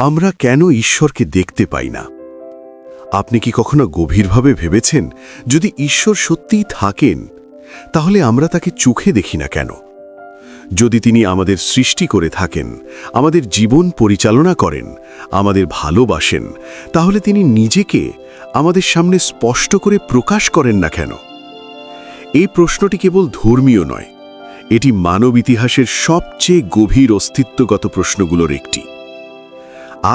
আমরা কেন ঈশ্বরকে দেখতে পাই না? আপনি কি কখনো গভীরভাবে ভেবেছেন, যদি ঈশ্বর সত্যিই থাকেন, তাহলে আমরা তাকে চোখে দেখি না কেন? যদি তিনি আমাদের সৃষ্টি করে থাকেন, আমাদের জীবন পরিচালনা করেন, আমাদের ভালোবাসেন, তাহলে তিনি নিজেকে আমাদের সামনে স্পষ্ট করে প্রকাশ করেন না কেন? এই প্রশ্নটি কেবল ধর্মীয় নয়, এটি মানব ইতিহাসের সবচেয়ে গভীর অস্তিত্বগত প্রশ্নগুলোর একটি।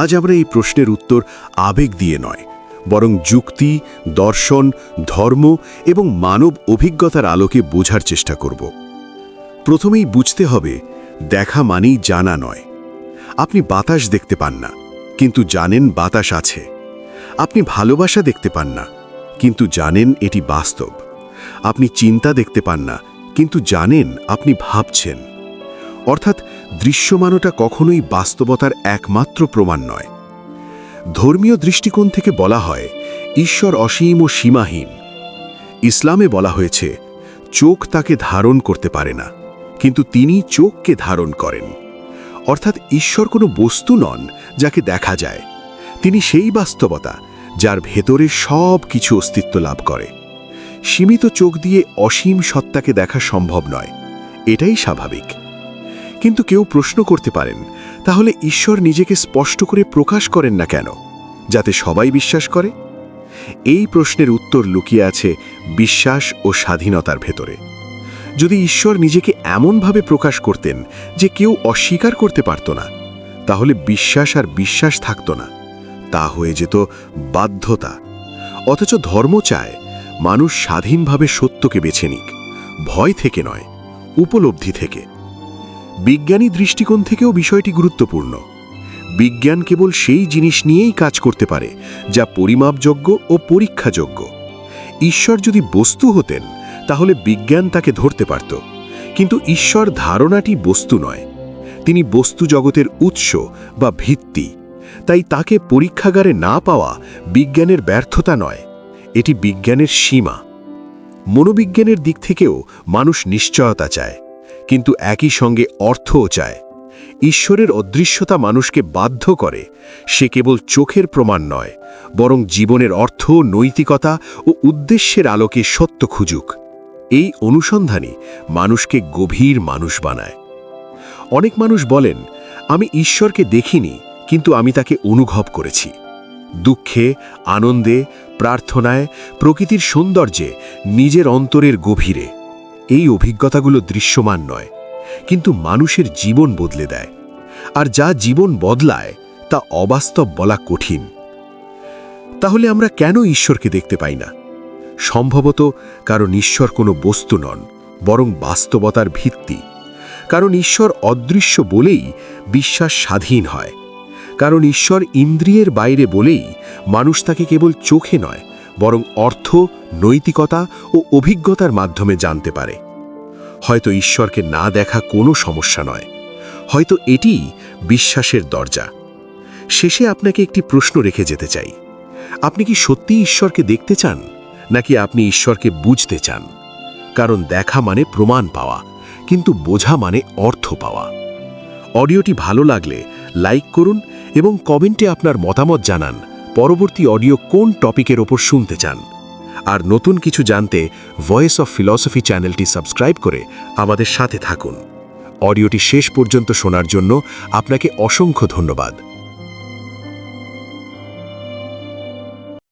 আজ আমরা এই প্রশ্নের উত্তর আবেগ দিয়ে নয়, বরং যুক্তি, দর্শন, ধর্ম এবং মানব অভিজ্ঞতার আলোকে বোঝার চেষ্টা করব। প্রথমেই বুঝতে হবে, দেখা মানেই জানা নয়। আপনি বাতাস দেখতে পান না, কিন্তু জানেন বাতাস আছে। আপনি ভালোবাসা দেখতে পান না, কিন্তু জানেন এটি বাস্তব। আপনি চিন্তা দেখতে পান না, কিন্তু জানেন আপনি ভাবছেন। অর্থাৎ দৃশ্যমানতা কখনোই বাস্তবতার একমাত্র প্রমাণ নয়। ধর্মীয় দৃষ্টিকোণ থেকে বলা হয়, ঈশ্বর অসীম ও সীমাহীন। ইসলামে বলা হয়েছে, চোখ তাকে ধারণ করতে পারে না, কিন্তু তিনি চোখকে ধারণ করেন। অর্থাৎ ঈশ্বর কোনো বস্তু নন যাকে দেখা যায়। তিনি সেই বাস্তবতা যার ভেতরে সব কিছু অস্তিত্ব লাভ করে। সীমিত চোখ দিয়ে অসীম সত্তাকে দেখা সম্ভব নয়, এটাই স্বাভাবিক। কিন্তু কেউ প্রশ্ন করতে পারেন, তাহলে ঈশ্বর নিজেকে স্পষ্ট করে প্রকাশ করেন না কেন, যাতে সবাই বিশ্বাস করে? এই প্রশ্নের উত্তর লুকিয়ে আছে বিশ্বাস ও স্বাধীনতার ভেতরে। যদি ঈশ্বর নিজেকে এমনভাবে প্রকাশ করতেন যে কেউ অস্বীকার করতে পারত না, তাহলে বিশ্বাস আর বিশ্বাস থাকত না, তা হয়ে যেত বাধ্যতা। অথচ ধর্ম চায় মানুষ স্বাধীনভাবে সত্যকে বেছে নিক, ভয় থেকে নয়, উপলব্ধি থেকে। বিজ্ঞানী দৃষ্টিকোণ থেকেও বিষয়টি গুরুত্বপূর্ণ। বিজ্ঞান কেবল সেই জিনিস নিয়েই কাজ করতে পারে যা পরিমাপযোগ্য ও পরীক্ষাযোগ্য। ঈশ্বর যদি বস্তু হতেন, তাহলে বিজ্ঞান তাকে ধরতে পারত। কিন্তু ঈশ্বর ধারণাটি বস্তু নয়, তিনি বস্তু জগতের উৎস বা ভিত্তি। তাই তাকে পরীক্ষাগারে না পাওয়া বিজ্ঞানের ব্যর্থতা নয়, এটি বিজ্ঞানের সীমা। মনোবিজ্ঞানের দিক থেকেও মানুষ নিশ্চয়তা চায়, কিন্তু একই সঙ্গে অর্থও চায়। ঈশ্বরের অদৃশ্যতা মানুষকে বাধ্য করে সে কেবল চোখের প্রমাণ নয়, বরং জীবনের অর্থ, নৈতিকতা ও উদ্দেশ্যের আলোকে সত্য খুঁজুক। এই অনুসন্ধানই মানুষকে গভীর মানুষ বানায়। অনেক মানুষ বলেন, আমি ঈশ্বরকে দেখিনি, কিন্তু আমি তাকে অনুভব করেছি। দুঃখে, আনন্দে, প্রার্থনায়, প্রকৃতির সৌন্দর্যে, নিজের অন্তরের গভীরে। এই অভিজ্ঞতাগুলো দৃশ্যমান নয়, কিন্তু মানুষের জীবন বদলে দেয়। আর যা জীবন বদলায় তা অবাস্তব বলা কঠিন। তাহলে আমরা কেন ঈশ্বরকে দেখতে পাই না? সম্ভবত কারণ ঈশ্বর কোনো বস্তু নন, বরং বাস্তবতার ভিত্তি। কারণ ঈশ্বর অদৃশ্য বলেই বিশ্বাস স্বাধীন হয়। কারণ ঈশ্বর ইন্দ্রিয়ের বাইরে বলেই মানুষ তাকে কেবল চোখে নয়, বরং অর্থ, নৈতিকতা ও অভিজ্ঞতার মাধ্যমে জানতে পারে। হয়তো ঈশ্বরকে না দেখা কোনো সমস্যা নয়, হয়তো এটিই বিশ্বাসের দরজা। শেষে আপনাকে একটি প্রশ্ন রেখে যেতে চাই। আপনি কি সত্যিই ঈশ্বরকে দেখতে চান, নাকি আপনি ঈশ্বরকে বুঝতে চান? কারণ দেখা মানে প্রমাণ পাওয়া, কিন্তু বোঝা মানে অর্থ পাওয়া। অডিওটি ভালো লাগলে লাইক করুন এবং কমেন্টে আপনার মতামত জানান পরবর্তী অডিও কোন টপিকের ওপর শুনতে চান। আর নতুন কিছু জানতে ভয়েস অফ ফিলসফি চ্যানেলটি সাবস্ক্রাইব করে আমাদের সাথে থাকুন। অডিওটি শেষ পর্যন্ত শোনার জন্য আপনাকে অসংখ্য ধন্যবাদ।